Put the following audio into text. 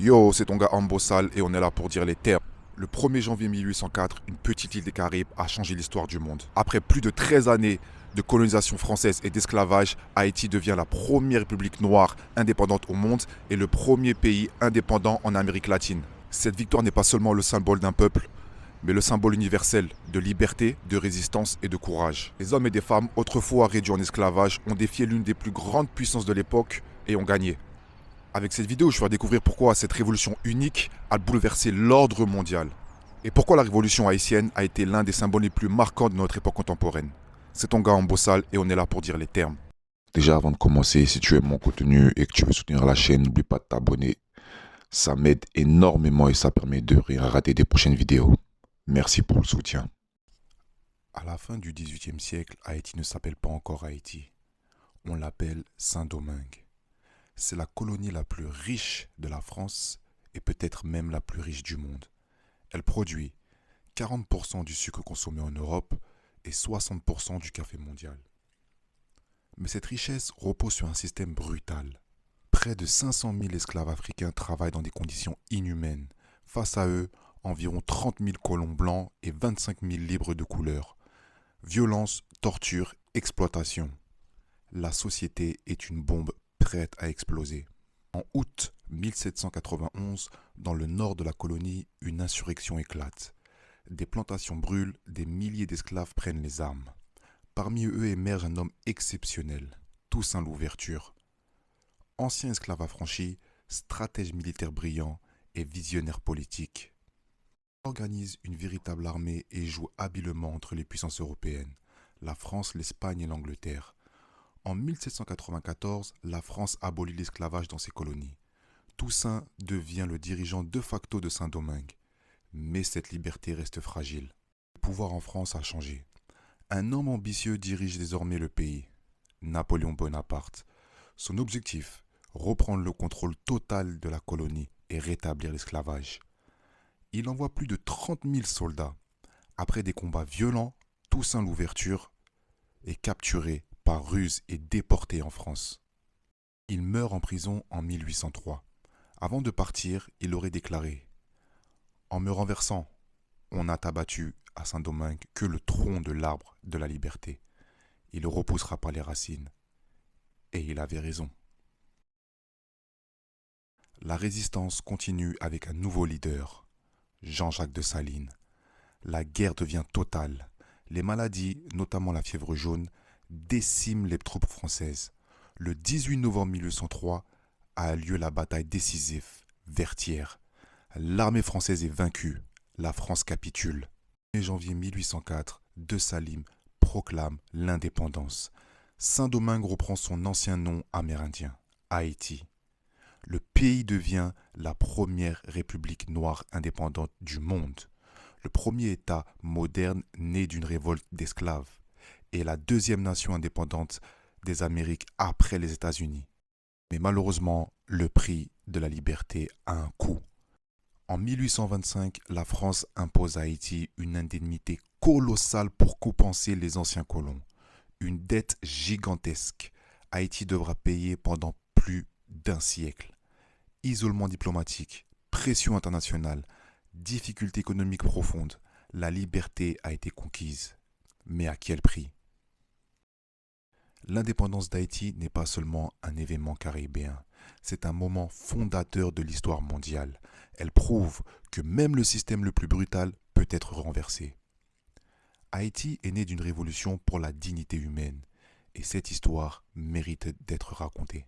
Yo, c'est ton gars Ambossal et on est là pour dire les termes. Le 1er janvier 1804, une petite île des Caraïbes a changé l'histoire du monde. Après plus de 13 années de colonisation française et d'esclavage, Haïti devient la première république noire indépendante au monde et le premier pays indépendant en Amérique latine. Cette victoire n'est pas seulement le symbole d'un peuple, mais le symbole universel de liberté, de résistance et de courage. Les hommes et des femmes, autrefois réduits en esclavage, ont défié l'une des plus grandes puissances de l'époque et ont gagné. Avec cette vidéo, je vais découvrir pourquoi cette révolution unique a bouleversé l'ordre mondial. Et pourquoi la révolution haïtienne a été l'un des symboles les plus marquants de notre époque contemporaine. C'est ton gars Ambossal et on est là pour dire les termes. Déjà, avant de commencer, si tu aimes mon contenu et que tu veux soutenir la chaîne, n'oublie pas de t'abonner. Ça m'aide énormément et ça permet de rien rater des prochaines vidéos. Merci pour le soutien. À la fin du XVIIIe siècle, Haïti ne s'appelle pas encore Haïti. On l'appelle Saint-Domingue. C'est la colonie la plus riche de la France et peut-être même la plus riche du monde. Elle produit 40% du sucre consommé en Europe et 60% du café mondial. Mais cette richesse repose sur un système brutal. Près de 500 000 esclaves africains travaillent dans des conditions inhumaines. Face à eux, environ 30 000 colons blancs et 25 000 libres de couleur. Violence, torture, exploitation. La société est une bombe prête à exploser. En août 1791, dans le nord de la colonie, une insurrection éclate. Des plantations brûlent, des milliers d'esclaves prennent les armes. Parmi eux émerge un homme exceptionnel, Toussaint Louverture. Ancien esclave affranchi, stratège militaire brillant et visionnaire politique. Il organise une véritable armée et joue habilement entre les puissances européennes, la France, l'Espagne et l'Angleterre. En 1794, la France abolit l'esclavage dans ses colonies. Toussaint devient le dirigeant de facto de Saint-Domingue. Mais cette liberté reste fragile. Le pouvoir en France a changé. Un homme ambitieux dirige désormais le pays, Napoléon Bonaparte. Son objectif, reprendre le contrôle total de la colonie et rétablir l'esclavage. Il envoie plus de 30 000 soldats. Après des combats violents, Toussaint Louverture est capturé par ruse et déporté en France. Il meurt en prison en 1803. Avant de partir, il aurait déclaré « En me renversant, on n'a abattu à Saint-Domingue que le tronc de l'arbre de la liberté. Il ne repoussera pas les racines. » Et il avait raison. La résistance continue avec un nouveau leader, Jean-Jacques Dessalines. La guerre devient totale. Les maladies, notamment la fièvre jaune, déciment les troupes françaises. Le 18 novembre 1803 a lieu la bataille décisive, Vertières. L'armée française est vaincue. La France capitule. Le 1er janvier 1804, Dessalines proclame l'indépendance. Saint-Domingue reprend son ancien nom amérindien, Haïti. Le pays devient la première république noire indépendante du monde. Le premier État moderne né d'une révolte d'esclaves et la deuxième nation indépendante des Amériques après les États-Unis. Mais malheureusement, le prix de la liberté a un coût. En 1825, la France impose à Haïti une indemnité colossale pour compenser les anciens colons. Une dette gigantesque. Haïti devra payer pendant plus d'un siècle. Isolement diplomatique, pression internationale, difficultés économiques profondes. La liberté a été conquise. Mais à quel prix ? L'indépendance d'Haïti n'est pas seulement un événement caribéen, c'est un moment fondateur de l'histoire mondiale. Elle prouve que même le système le plus brutal peut être renversé. Haïti est né d'une révolution pour la dignité humaine, et cette histoire mérite d'être racontée.